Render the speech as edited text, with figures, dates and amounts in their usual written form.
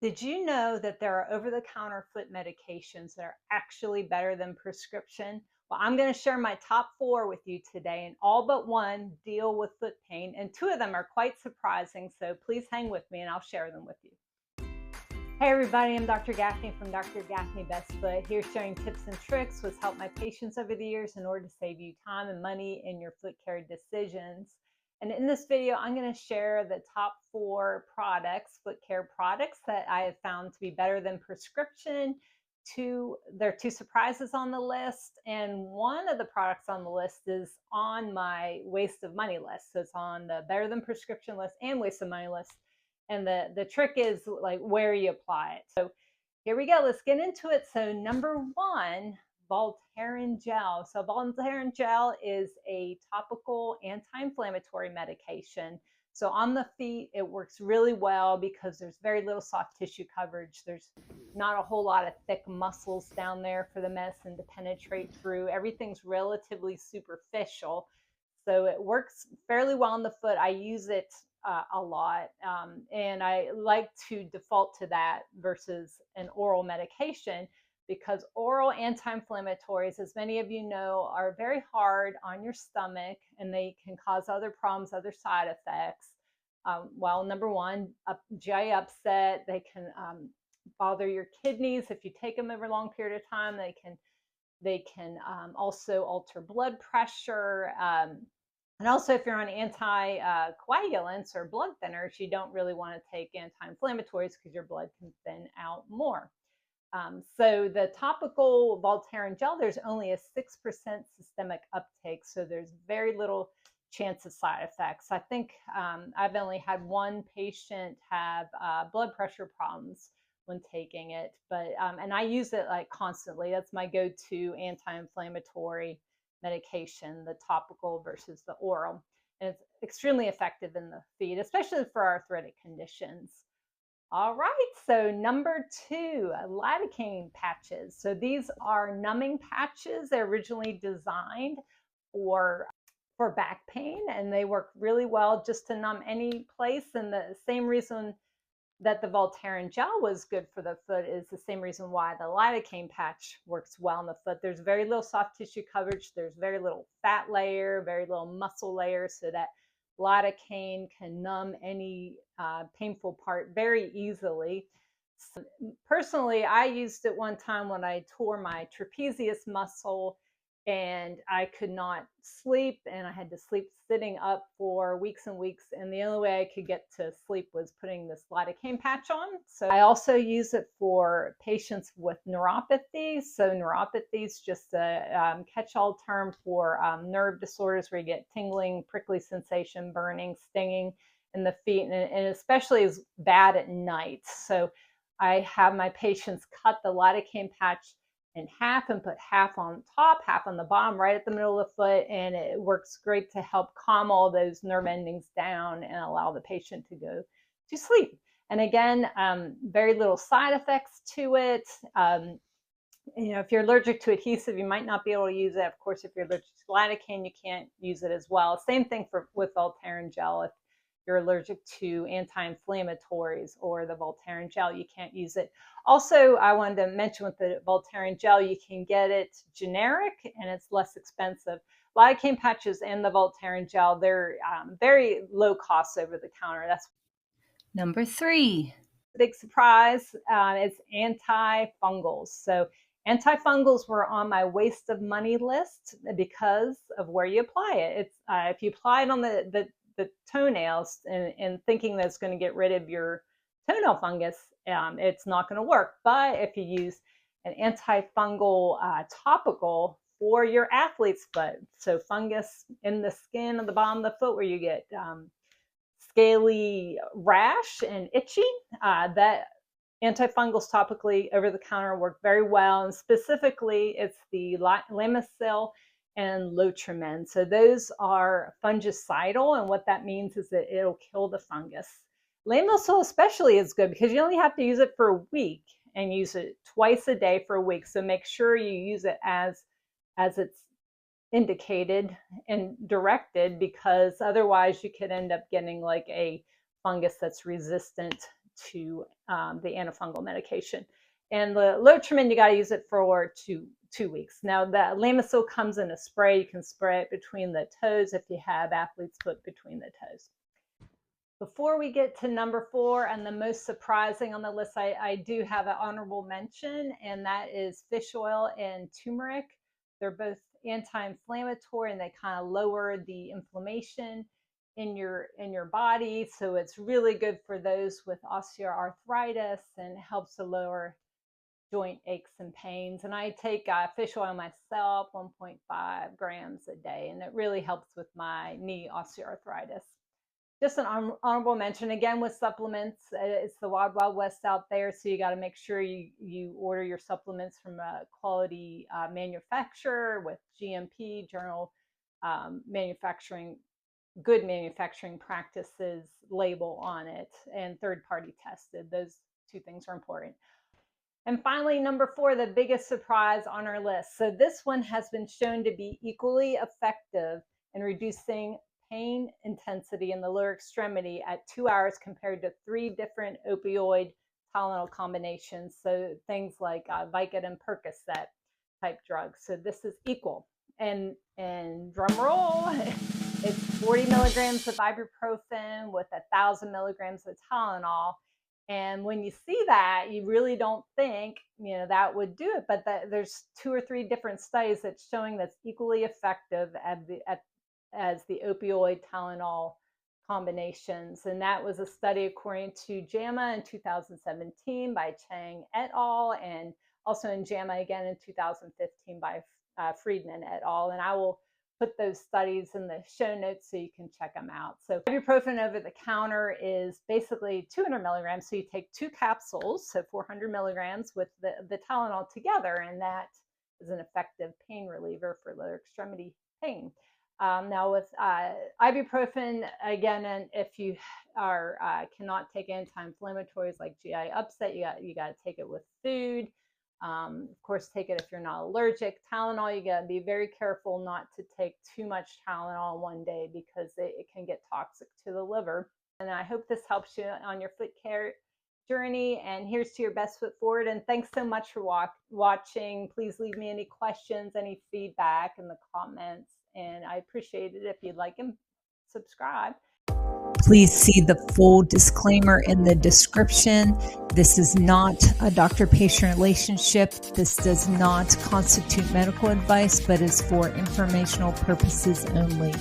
Did you know that there are over-the-counter foot medications that are actually better than prescription? Well, I'm going to share my top four with you today, and all but one deal with foot pain, and two of them are quite surprising. So please hang with me, and I'll share them with you. Hey everybody, I'm Dr. Gaffney from Dr. Gaffney Best Foot, here sharing tips and tricks which help my patients over the years in order to save you time and money in your foot care decisions. And in this video, I'm going to share the top four products, foot care products, that I have found to be better than prescription. There are two surprises on the list, and one of the products on the list is on my waste of money list. So it's on the better than prescription list and waste of money list. And the trick is like where you apply it. So here we go. Let's get into it. So number one, Voltaren gel. So Voltaren gel is a topical anti-inflammatory medication. So on the feet, it works really well because there's very little soft tissue coverage. There's not a whole lot of thick muscles down there for the medicine to penetrate through. Everything's relatively superficial. So it works fairly well on the foot. I use it a lot, and I like to default to that versus an oral medication, because oral anti-inflammatories, as many of you know, are very hard on your stomach, and they can cause other problems, other side effects. Well, number one, GI upset. They can bother your kidneys if you take them over a long period of time. They can also alter blood pressure. And also, if you're on anticoagulants or blood thinners, you don't really want to take anti-inflammatories because your blood can thin out more. So the topical Voltaren gel, there's only a 6% systemic uptake, so there's very little chance of side effects. I think I've only had one patient have blood pressure problems when taking it, but and I use it like constantly. That's my go-to anti-inflammatory medication, the topical versus the oral. And it's extremely effective in the feet, especially for arthritic conditions. All right, so number two, lidocaine patches. So these are numbing patches. They're originally designed for back pain, and they work really well just to numb any place. And the same reason that the Voltaren gel was good for the foot is the same reason why the lidocaine patch works well in the foot. There's very little soft tissue coverage. There's very little fat layer, very little muscle layer, so that lidocaine can numb any painful part very easily. So personally, I used it one time when I tore my trapezius muscle and I could not sleep, and I had to sleep sitting up for weeks and weeks, and the only way I could get to sleep was putting this lidocaine patch on. So I also use it for patients with neuropathy. So neuropathy is just a catch-all term for nerve disorders where you get tingling, prickly sensation, burning, stinging in the feet, and especially is bad at night. So I have my patients cut the lidocaine patch in half and put half on top, half on the bottom, right at the middle of the foot, and it works great to help calm all those nerve endings down and allow the patient to go to sleep. And again, very little side effects to it. If you're allergic to adhesive, you might not be able to use it. Of course, if you're allergic to lidocaine, you can't use it as well. Same thing with Voltaren gel. If you're allergic to anti-inflammatories or the Voltaren gel, you can't use it. Also, I wanted to mention with the Voltaren gel, you can get it generic and it's less expensive. Lidocaine patches and the Voltaren gel, they're very low cost over the counter. That's number three. Big surprise, it's antifungals. So antifungals were on my waste of money list because of where you apply it. It's if you apply it on the toenails and thinking that it's going to get rid of your toenail fungus, it's not going to work. But if you use an antifungal topical for your athlete's foot, so fungus in the skin of the bottom of the foot where you get scaly rash and itchy, that antifungals topically over the counter work very well. And specifically, it's the lamisil and lotrimin. So those are fungicidal, and what that means is that it'll kill the fungus. Lamisil especially is good because you only have to use it for a week and use it twice a day for a week. So make sure you use it as it's indicated and directed, because otherwise you could end up getting like a fungus that's resistant to the antifungal medication. And the lotrimin, you got to use it for two weeks. Now, the lamisil comes in a spray. You can spray it between the toes if you have athlete's foot between the toes. Before we get to number 4 and the most surprising on the list, I do have an honorable mention, and that is fish oil and tumeric. They're both anti-inflammatory, and they kind of lower the inflammation in your body. So it's really good for those with osteoarthritis and helps to lower joint aches and pains. And I take fish oil myself, 1.5 grams a day, and it really helps with my knee osteoarthritis. Just an honorable mention, again, with supplements, it's the wild, wild west out there, so you got to make sure you order your supplements from a quality manufacturer with GMP, Journal Manufacturing, Good Manufacturing Practices label on it, and third-party tested. Those 2 things are important. And finally, number 4, the biggest surprise on our list. So this one has been shown to be equally effective in reducing pain intensity in the lower extremity at 2 hours compared to 3 different opioid Tylenol combinations. So things like Vicodin, Percocet type drugs. So this is equal. And drum roll, it's 40 milligrams of ibuprofen with 1,000 milligrams of Tylenol. And when you see that, you really don't think, that would do it. But there's 2 or 3 different studies that's showing that's equally effective as the opioid Tylenol combinations. And that was a study according to JAMA in 2017 by Chang et al. And also in JAMA again in 2015 by Friedman et al. And I will put those studies in the show notes so you can check them out. So ibuprofen over the counter is basically 200 milligrams. So you take 2 capsules, so 400 milligrams with the Tylenol together, and that is an effective pain reliever for lower extremity pain. Now with ibuprofen, again, and if you cannot take anti-inflammatories like GI upset, you got to take it with food. Of course, take it if you're not allergic. Tylenol, you got to be very careful not to take too much Tylenol in one day because it can get toxic to the liver. And I hope this helps you on your foot care journey. And here's to your best foot forward. And thanks so much for watching. Please leave me any questions, any feedback in the comments. And I appreciate it if you'd like and subscribe. Please see the full disclaimer in the description. This is not a doctor-patient relationship. This does not constitute medical advice, but is for informational purposes only.